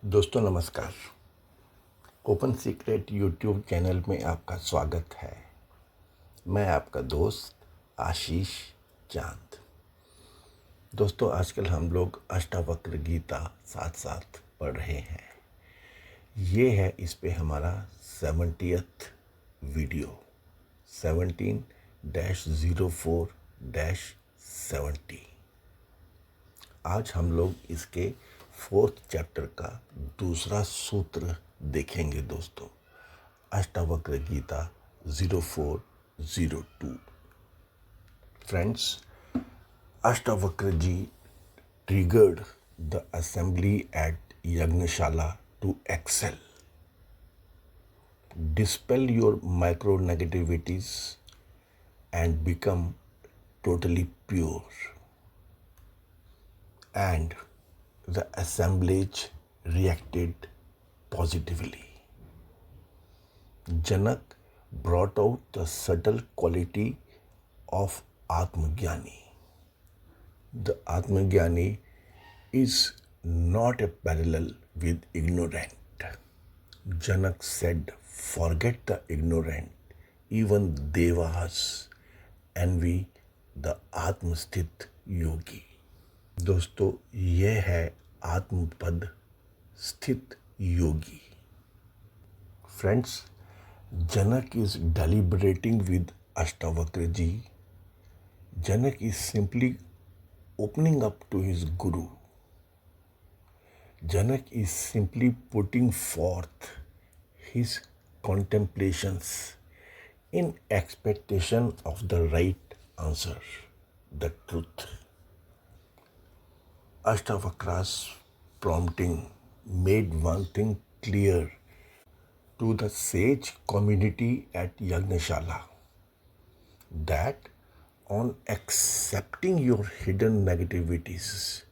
दोस्तों नमस्कार। Open secret YouTube channel में आपका स्वागत है। मैं आपका दोस्त आशीष चांद। दोस्तों आजकल हम लोग अष्टावक्र गीता साथ साथ पढ़ रहे हैं। ये है इस पे हमारा 70th वीडियो 17-04-70। आज हम लोग इसके 4th चैप्टर का दूसरा सूत्र देखेंगे दोस्तों। Ashtavakra Gita 0402। Friends, Ashtavakra ji triggered the assembly at Yagnashala to excel. Dispel your micro negativities and become totally pure. And the assemblage reacted positively. Janak brought out the subtle quality of Atmagyani. The Atmagyani is not a parallel with ignorant. Janak said, forget the ignorant. Even Devas envy the Atmasthit yogi. दोस्तों ये है आत्मपद स्थित योगी। Friends, Janak is deliberating with Ashtavakra ji. Janak is simply opening up to his guru. Janak is simply putting forth his contemplations in expectation of the right answer, the truth. Ashtavakra's prompting made one thing clear to the sage community at Yagnashala, that on accepting your hidden negativities,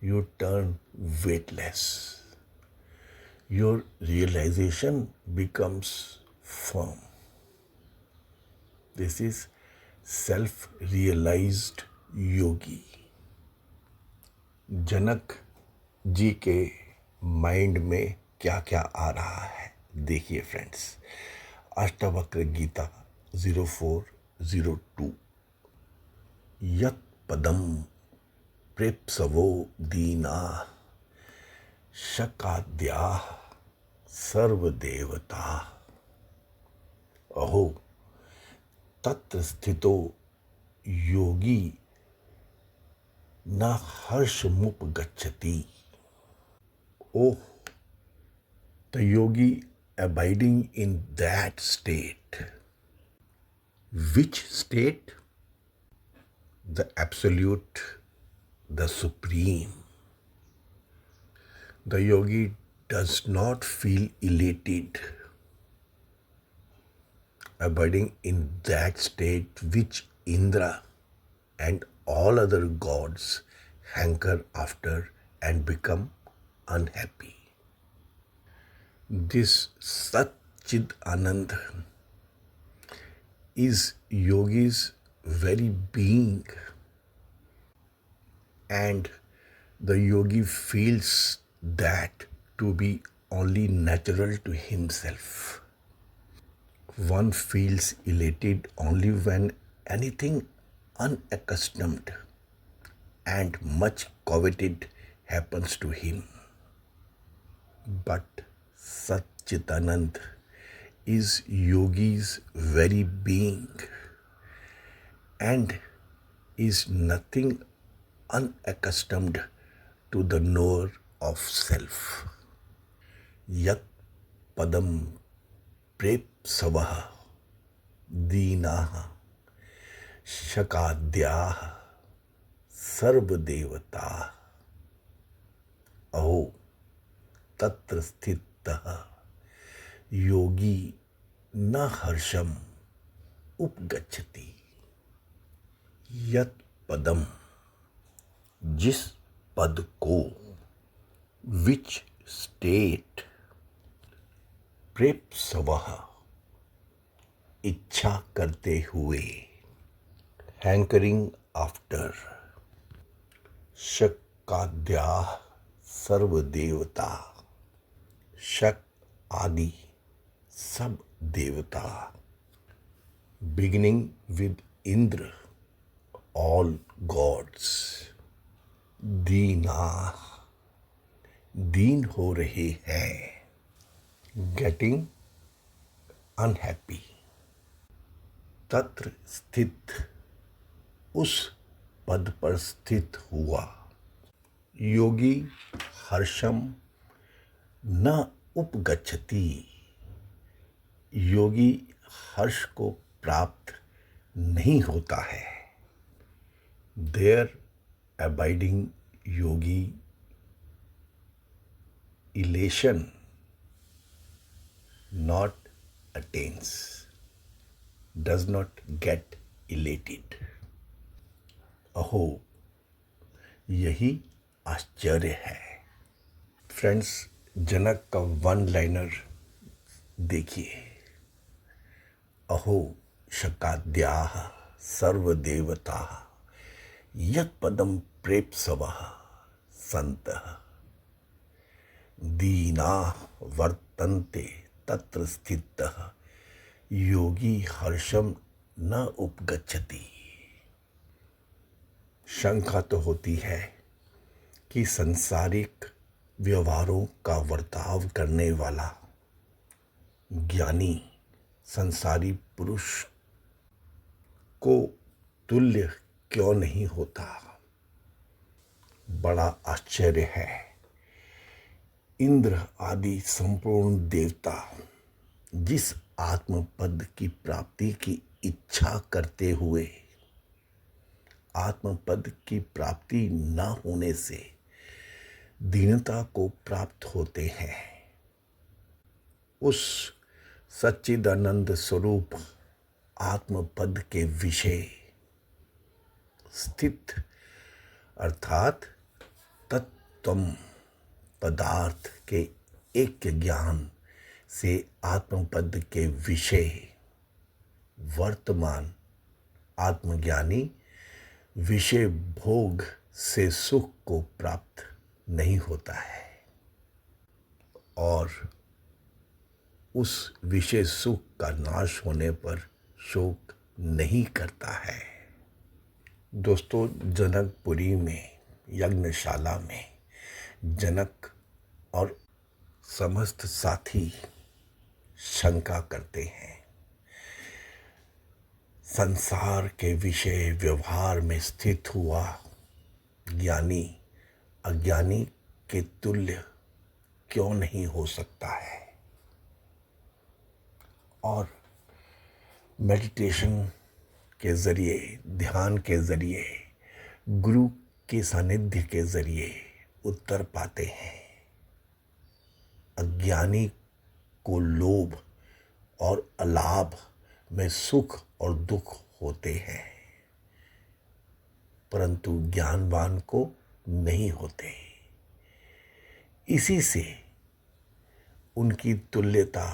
you turn weightless. Your realization becomes firm. This is self-realized yogi. Janak ji के mind में क्या क्या आ रहा है देखिए friends. Ashtavakra Gita 0402। यत् पदम प्रेप्सवो दीना शकाद्या सर्वदेवता अहो तत्र स्थितो योगी न हर्षमुपगच्छति। Oh, the yogi abiding in that state. Which state? The absolute, the supreme. The yogi does not feel elated. Abiding in that state which Indra and all other gods hanker after and become unhappy. This Satchid Anand is yogi's very being, and the yogi feels that to be only natural to himself. One feels elated only when anything unaccustomed and much coveted happens to him. But Satchitanand is yogi's very being and is nothing unaccustomed to the knower of self. Yat padam prepsavah deenah shakadyah सर्वदेवता अहो तत्र स्थितः योगी न हर्षम उपगच्छति। यत पदम जिस पद को, which state, प्रेप्सवः इच्छा करते हुए, हैंकरिंग आफ्टर, शकाद्या सर्वदेवता शक आदि सब देवता, beginning with Indra, all gods दीना, दीन हो रहे हैं, गेटिंग अनहैप्पी। तत्र स्थित, उस पद पर स्थित हुआ, योगी हर्षम न उपगच्छति, योगी हर्ष को प्राप्त नहीं होता है। There abiding yogi elation not attains, does not get elated। अहो, यही आश्चर्य है। फ्रेंड्स, जनक का वन लाइनर देखिए। अहो शकाद्याः सर्वदेवताः यत्पदं प्रेप्सवः सन्तः दीनाः वर्तन्ते तत्र स्थितः योगी हर्षम न उपगच्छति। शंका तो होती है कि संसारिक व्यवहारों का वर्ताव करने वाला ज्ञानी संसारी पुरुष को तुल्य क्यों नहीं होता। बड़ा आश्चर्य है। इंद्र आदि संपूर्ण देवता जिस आत्मपद की प्राप्ति की इच्छा करते हुए आत्मपद की प्राप्ति न होने से दीनता को प्राप्त होते हैं, उस सच्चिदानंद स्वरूप आत्मपद के विषय स्थित अर्थात तत्त्वम पदार्थ के एक ज्ञान से आत्मपद के विषय वर्तमान आत्मज्ञानी विषय भोग से सुख को प्राप्त नहीं होता है और उस विषय सुख का नाश होने पर शोक नहीं करता है। दोस्तों, जनकपुरी में यज्ञशाला में जनक और समस्त साथी शंका करते हैं। संसार के विषय व्यवहार में स्थित हुआ ज्ञानी अज्ञानी के तुल्य क्यों नहीं हो सकता है। और मेडिटेशन के ज़रिए, ध्यान के ज़रिए, गुरु के सानिध्य के ज़रिए उत्तर पाते हैं। अज्ञानी को लोभ और अलाभ में सुख और दुख होते हैं, परंतु ज्ञानवान को नहीं होते। इसी से उनकी तुल्यता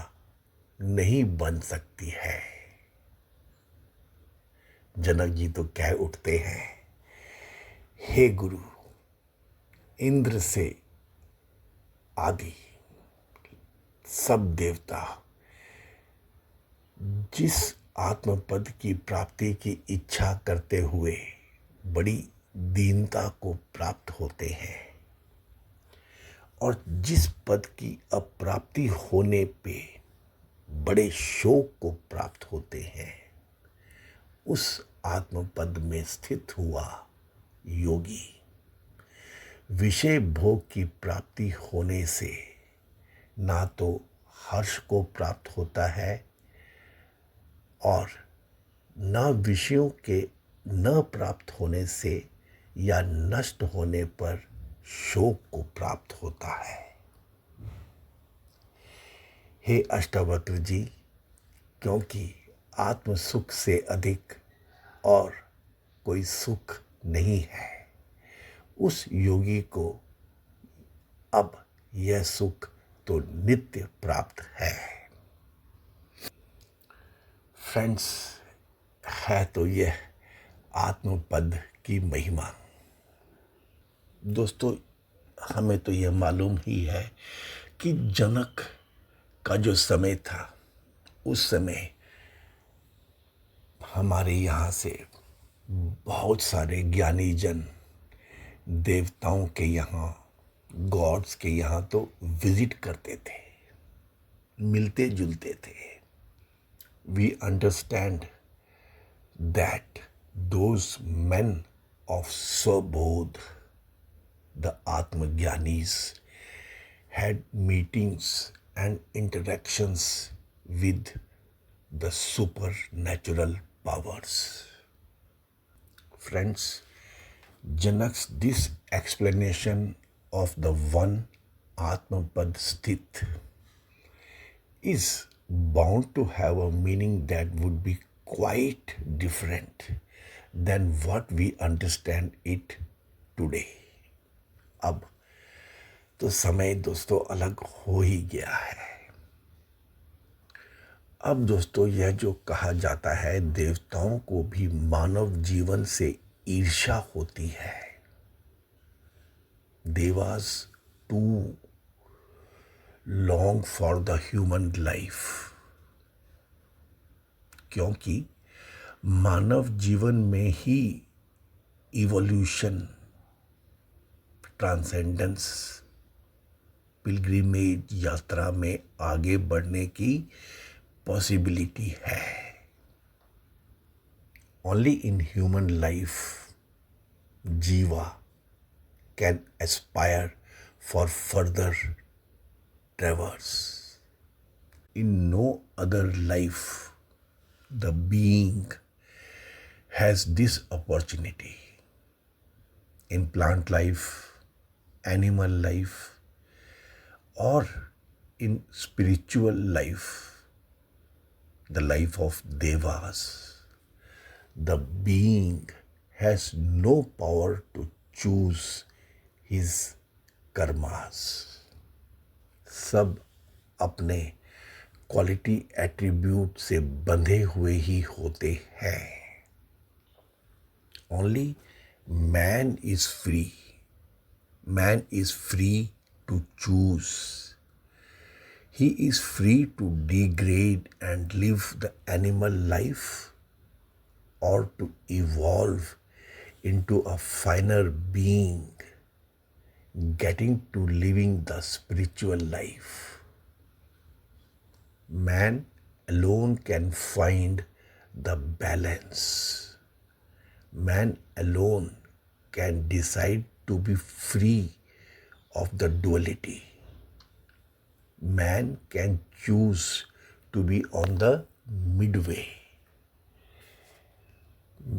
नहीं बन सकती है। जनक जी तो कह उठते हैं, हे गुरु, इंद्र से आदि सब देवता जिस आत्मपद की प्राप्ति की इच्छा करते हुए बड़ी दीनता को प्राप्त होते हैं और जिस पद की अप्राप्ति होने पे बड़े शोक को प्राप्त होते हैं, उस आत्मपद में स्थित हुआ योगी विषय भोग की प्राप्ति होने से ना तो हर्ष को प्राप्त होता है और न विषयों के न प्राप्त होने से या नष्ट होने पर शोक को प्राप्त होता है। हे अष्टावक्र जी, क्योंकि आत्म सुख से अधिक और कोई सुख नहीं है, उस योगी को अब यह सुख तो नित्य प्राप्त है। फ्रेंड्स, है तो यह आत्मपद की महिमा। दोस्तों, हमें तो यह मालूम ही है कि जनक का जो समय था, उस समय हमारे यहाँ से बहुत सारे ज्ञानी जन देवताओं के यहाँ, गॉड्स के यहाँ तो विजिट करते थे, मिलते जुलते थे. We understand that those men of Svabodh, the Atmagyanis, had meetings and interactions with the supernatural powers. Friends, Janak's this explanation of the one Atmapad Sthit is bound to have a meaning that would be quite different than what we understand it today. अब तो समय दोस्तों अलग हो ही गया है. अब दोस्तों यह जो कहा जाता है, देवताओं को भी मानव जीवन से ईर्ष्या होती है. Devas too long for the human life, क्योंकि मानव जीवन में ही इवोल्यूशन, ट्रांसेंडेंस, पिलग्रिमेज यात्रा में आगे बढ़ने की पॉसिबिलिटी है. ओनली इन ह्यूमन लाइफ जीवा can Aspire for further traverse. In no other life the being has this opportunity. In plant life, animal life, or in spiritual life, the life of devas, the being has no power to choose his karmas. सब अपने quality attribute से बंधे हुए ही होते हैं. Only man is free. Man is free to choose. He is free to degrade and live the animal life or to evolve into a finer being, getting to living the spiritual life. Man alone can find the balance. Man alone can decide to be free of the duality. Man can choose to be on the midway.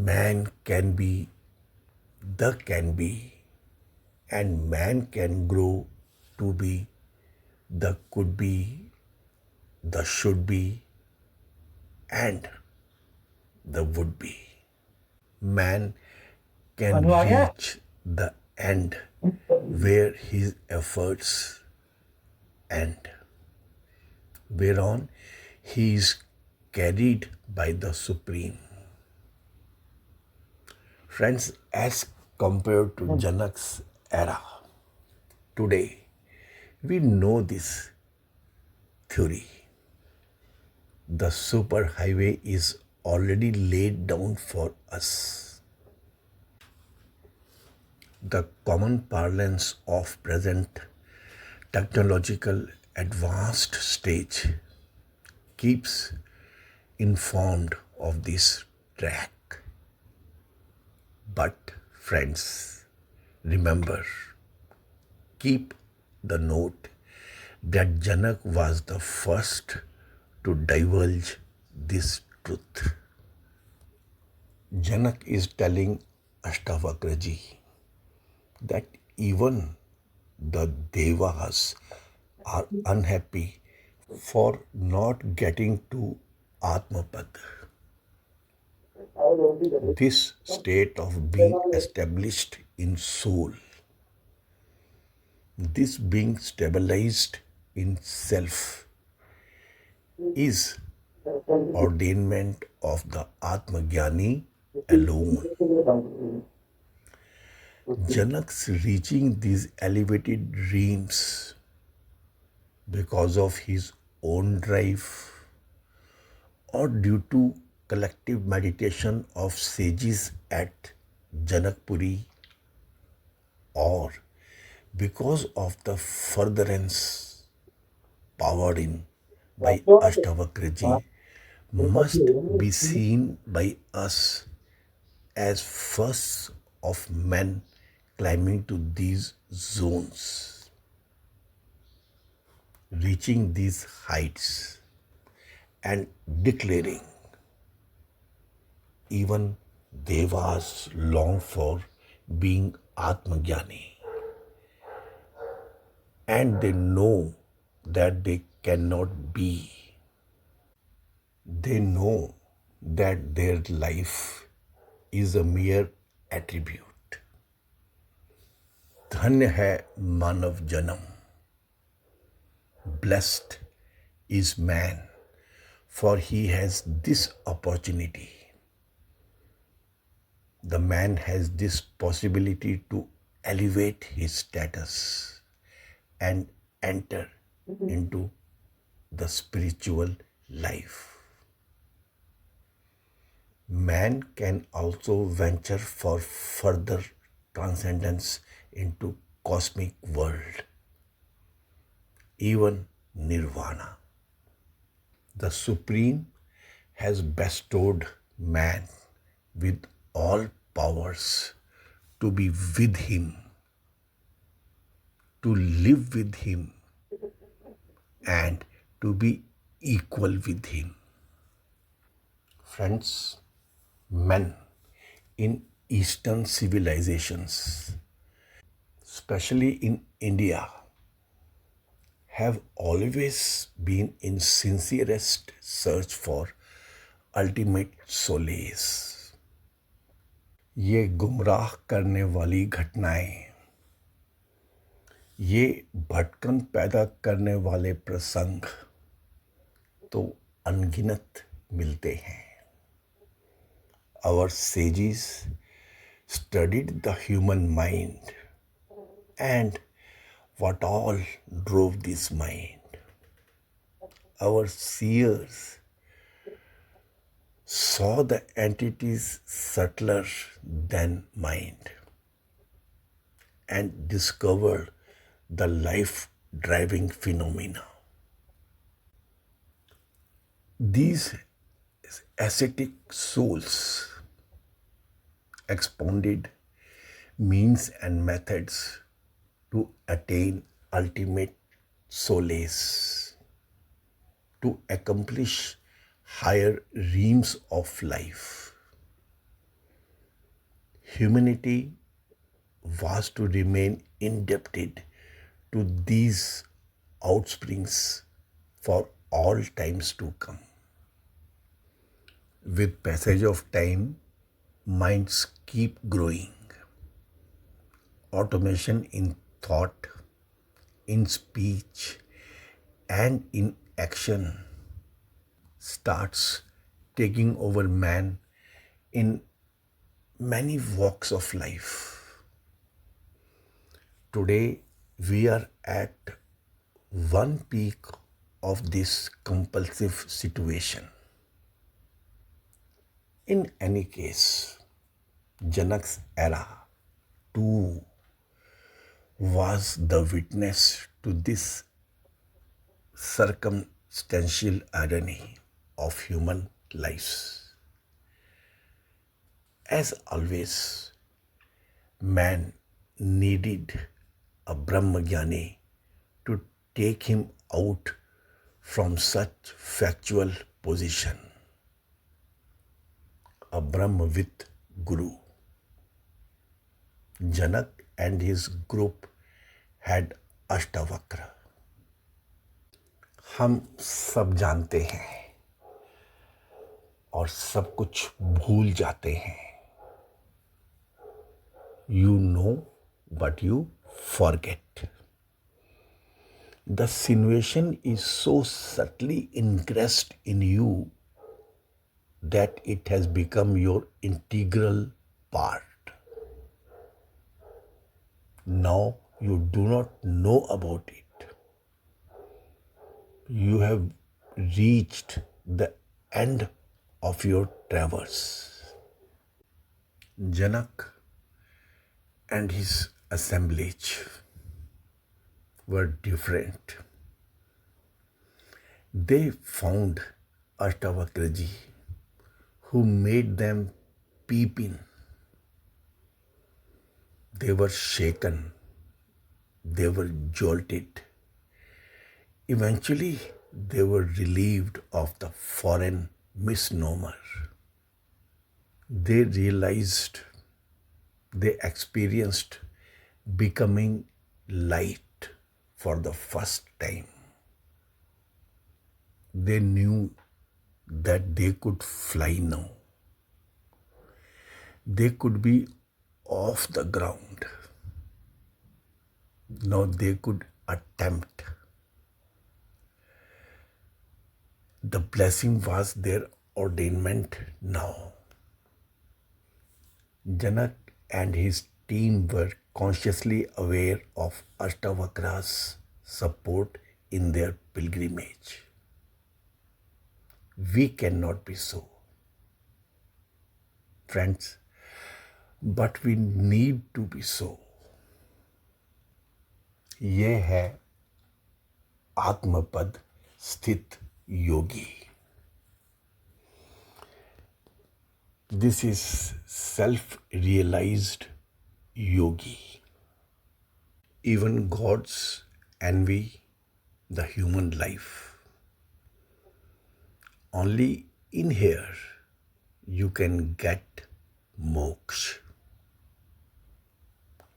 Man can be the can be, and man can grow to be the could be, the should be, and the would be. Man can reach the end where his efforts end, whereon he is carried by the Supreme. Friends, as compared to Janak's era, today we know this theory. The superhighway is already laid down for us. The common parlance of present technological advanced stage keeps informed of this track. But friends, remember, keep the note that Janak was the first to divulge this truth. Janak is telling Ashtavakra ji that even the devas are unhappy for not getting to Atmapad. This state of being established in soul, this being stabilized in self, is ordainment of the Atmagyani alone. Janak's reaching these elevated dreams because of his own drive, or due to collective meditation of sages at Janakpuri, or because of the furtherance powered in by Ashtavakraji, must be seen by us as first of men climbing to these zones, reaching these heights, and declaring even devas long for being Atmagyani, and they know that they cannot be. They know that their life is a mere attribute. धन्य है मानव जन्म. Blessed is man, for he has this opportunity. The man has this possibility to elevate his status and enter into the spiritual life. Man can also venture for further transcendence into cosmic world, even nirvana. The Supreme has bestowed man with all powers to be with him, to live with him, and to be equal with him. Friends, men in Eastern civilizations, especially in India, have always been in sincerest search for ultimate solace. ये गुमराह करने वाली घटनाएं, ये भटकन पैदा करने वाले प्रसंग तो अनगिनत मिलते हैं. Our sages studied the human mind and what all drove this mind. Our seers saw the entities subtler than mind and discovered the life-driving phenomena. These ascetic souls expounded means and methods to attain ultimate solace, to accomplish higher realms of life. Humanity was to remain indebted to these outsprings for all times to come. With passage of time, minds keep growing. Automation in thought, in speech, and in action starts taking over man in many walks of life. Today, we are at one peak of this compulsive situation. In any case, Janak's era too was the witness to this circumstantial irony of human lives. As always, man needed a Brahmagyani to take him out from such factual position. A Brahmavit Guru. Janak and his group had Ashtavakra. हम सब जानते हैं और सब कुछ भूल जाते हैं. You know, but you forget. The situation is so subtly ingressed in you that it has become your integral part. Now you do not know about it. you have reached the end of your travels. Janak and his assemblage were different. They found Ashtavakraji, who made them peep in. They were shaken, they were jolted. Eventually, they were relieved of the foreign misnomer. They realized, they experienced becoming light for the first time. They knew that they could fly now. They could be off the ground. Now they could attempt. The blessing was their ordainment now. Janak and his team were consciously aware of Ashtavakra's support in their pilgrimage. We cannot be so, friends, but we need to be so. ये है आत्मपद स्थित योगी. This is self-realized yogi. Even gods envy the human life. Only in here you can get moksha.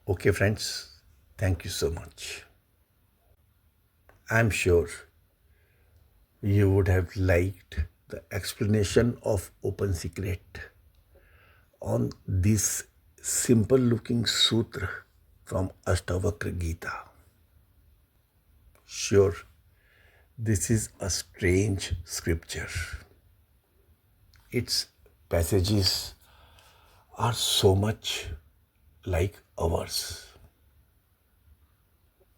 Okay, friends, thank you so much. I'm sure you would have liked the explanation of Open Secret on this simple looking sutra from Ashtavakra Gita. Sure, this is a strange scripture. Its passages are so much like ours.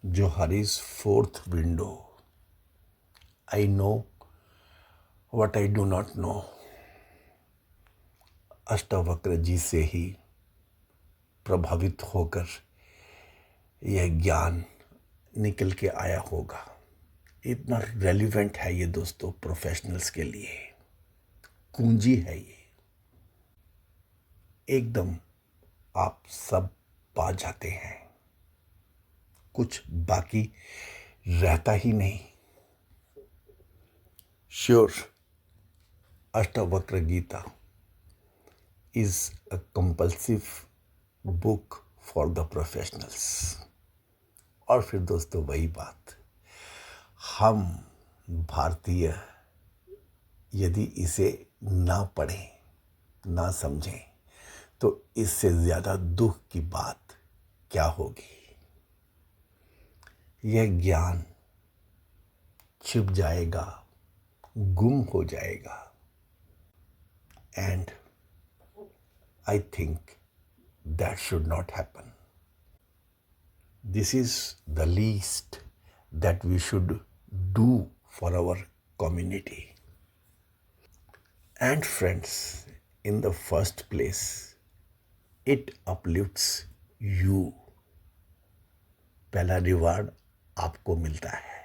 Johari's fourth window. I know what I do not know. Ashtavakra जी से ही प्रभावित होकर यह ज्ञान निकल के आया होगा. इतना रेलिवेंट है ये दोस्तों प्रोफेशनल्स के लिए. कुंजी है ये. एकदम आप सब पा जाते हैं. कुछ बाकी रहता ही नहीं. Sure, Ashtavakra Gita is a compulsive book for the professionals. और फिर दोस्तों वही बात, हम भारतीय यदि इसे ना पढ़ें, ना समझें, तो इससे ज़्यादा दुख की बात क्या होगी. यह ज्ञान छिप जाएगा, गुम हो जाएगा. And I think that should not happen. This is the least that we should do for our community. And friends, in the first place, it uplifts you. पहला रिवार्ड आपको मिलता है.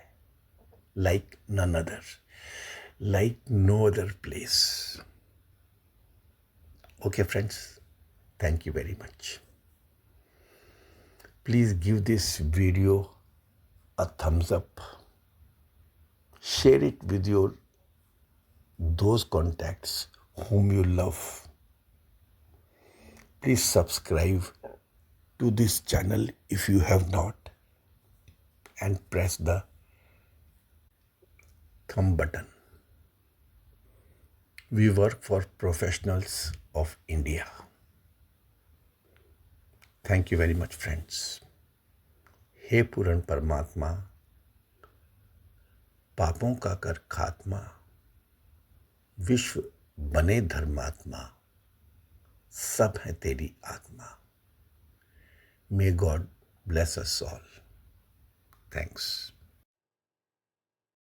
Like none other. Like no other place. Okay, friends. Thank you very much. Please give this video a thumbs up. Share it with those contacts whom you love. Please subscribe to this channel if you have not, and press the thumb button. We work for professionals of India. Thank you very much, friends. हे पूर्ण परमात्मा, पापों का कर खात्मा, विश्व बने धर्मात्मा, सब है तेरी आत्मा. May God bless us all. Thanks.